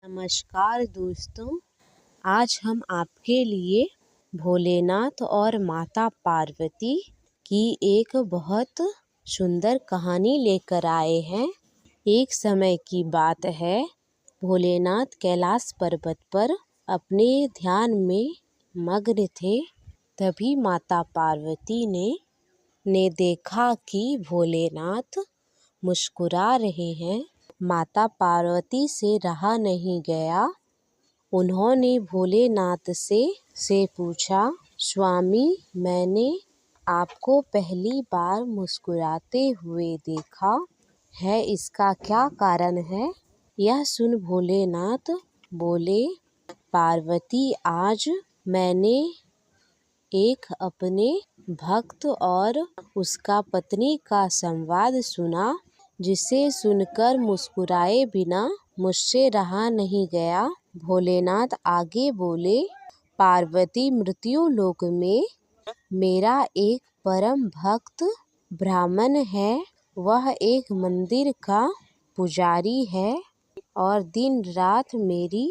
नमस्कार दोस्तों, आज हम आपके लिए भोलेनाथ और माता पार्वती की एक बहुत सुंदर कहानी लेकर आए हैं। एक समय की बात है, भोलेनाथ कैलाश पर्वत पर अपने ध्यान में मग्न थे। तभी माता पार्वती ने देखा कि भोलेनाथ मुस्कुरा रहे हैं। माता पार्वती से रहा नहीं गया। उन्होंने भोलेनाथ से पूछा, स्वामी, मैंने आपको पहली बार मुस्कुराते हुए देखा है, इसका क्या कारण है? यह सुन भोलेनाथ बोले, पार्वती, आज मैंने एक अपने भक्त और उसका पत्नी का संवाद सुना, जिसे सुनकर मुस्कुराए बिना मुझसे रहा नहीं गया। भोलेनाथ आगे बोले, पार्वती, मृत्यु लोक में मेरा एक परम भक्त ब्राह्मण है। वह एक मंदिर का पुजारी है और दिन रात मेरी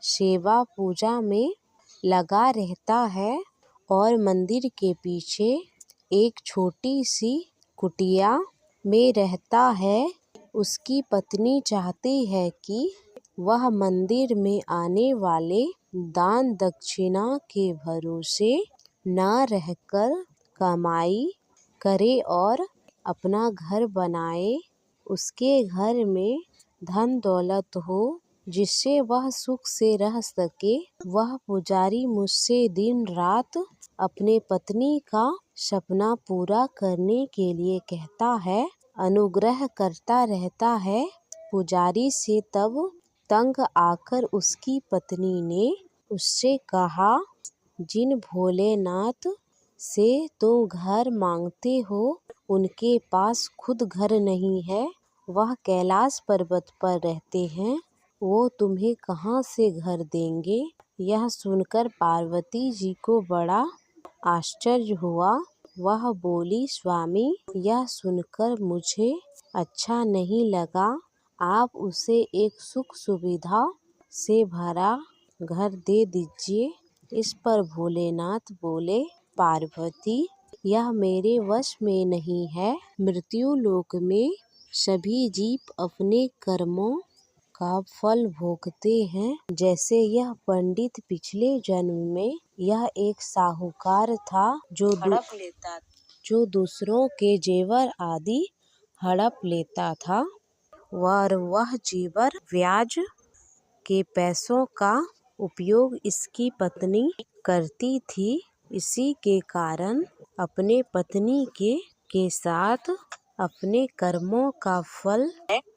सेवा पूजा में लगा रहता है और मंदिर के पीछे एक छोटी सी कुटिया में रहता है। उसकी पत्नी चाहती है कि वह मंदिर में आने वाले दान दक्षिणा के भरोसे न रहकर कमाई करे और अपना घर बनाए। उसके घर में धन दौलत हो जिससे वह सुख से रह सके। वह पुजारी मुझसे दिन रात अपने पत्नी का सपना पूरा करने के लिए कहता है, अनुग्रह करता रहता है। पुजारी से तब तंग आकर उसकी पत्नी ने उससे कहा, जिन भोलेनाथ से तुम घर मांगते हो उनके पास खुद घर नहीं है। वह कैलाश पर्वत पर रहते हैं, वो तुम्हें कहाँ से घर देंगे? यह सुनकर पार्वती जी को बड़ा आश्चर्य हुआ। वह बोली, स्वामी, यह सुनकर मुझे अच्छा नहीं लगा। आप उसे एक सुख सुविधा से भरा घर दे दीजिए। इस पर भोलेनाथ बोले, पार्वती, यह मेरे वश में नहीं है। मृत्यु लोक में सभी जीव अपने कर्मों का फल भोगते हैं। जैसे यह पंडित पिछले जन्म में यह एक साहूकार था जो दूसरों के जेवर आदि हड़प लेता था और वह जेवर ब्याज के पैसों का उपयोग इसकी पत्नी करती थी। इसी के कारण अपने पत्नी के साथ अपने कर्मों का फल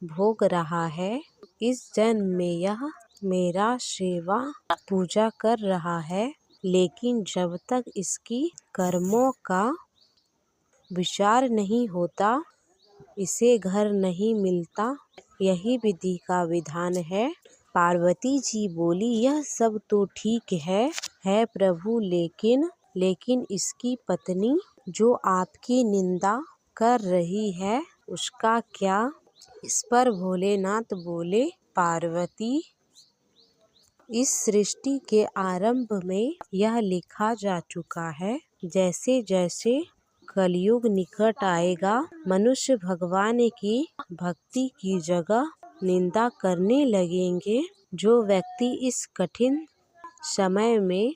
भोग रहा है। इस जन्म में यह मेरा सेवा पूजा कर रहा है, लेकिन जब तक इसकी कर्मों का विचार नहीं होता, इसे घर नहीं मिलता। यही विधि का विधान है। पार्वती जी बोली, यह सब तो ठीक है प्रभु, लेकिन इसकी पत्नी जो आपकी निंदा कर रही है उसका क्या? इस पर भोलेनाथ बोले, पार्वती, इस सृष्टि के आरंभ में यह लिखा जा चुका है। जैसे जैसे कलयुग निकट आएगा, मनुष्य भगवान की भक्ति की जगह निंदा करने लगेंगे। जो व्यक्ति इस कठिन समय में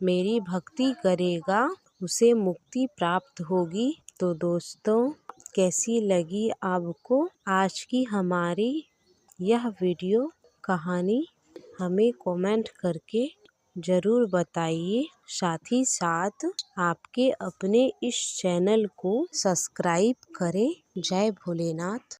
मेरी भक्ति करेगा उसे मुक्ति प्राप्त होगी। तो दोस्तों, कैसी लगी आपको आज की हमारी यह वीडियो कहानी? हमें कमेंट करके ज़रूर बताइए। साथ ही साथ आपके अपने इस चैनल को सब्सक्राइब करें। जय भोलेनाथ।